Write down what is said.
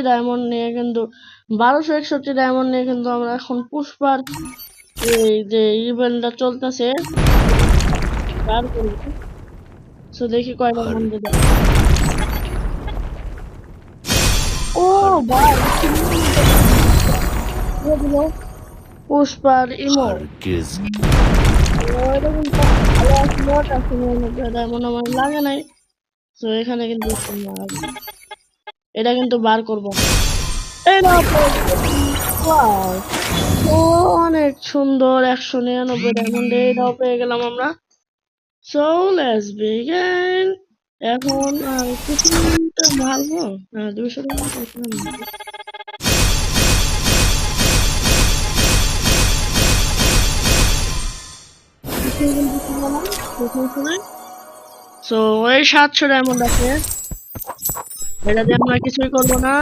Diamond নিয়ে কিন্তু 1261 diamond নিয়ে কিন্তু আমরা এখন পুষ্পার এই যে ইভেন্টটা চলতেছে বার করব। সো দেখি কয় ডায়মন্ড দেয়। ও ভাই পুষ্পার ইমো এটা কিন্তু ভালো আছে ডায়মন্ড আমার লাগে নাই। তো এখানে কিন্তু এটা কিন্তু বার করবো। অনেক সুন্দর 199 ডায়মন্ড এটাও পেয়ে গেলাম আমরা। So let's begin. এখন কিছুটা মারবো 200 সো এই 700 ডায়মন্ড আছে, এটা দিয়ে আমরা কিছুই করবো না।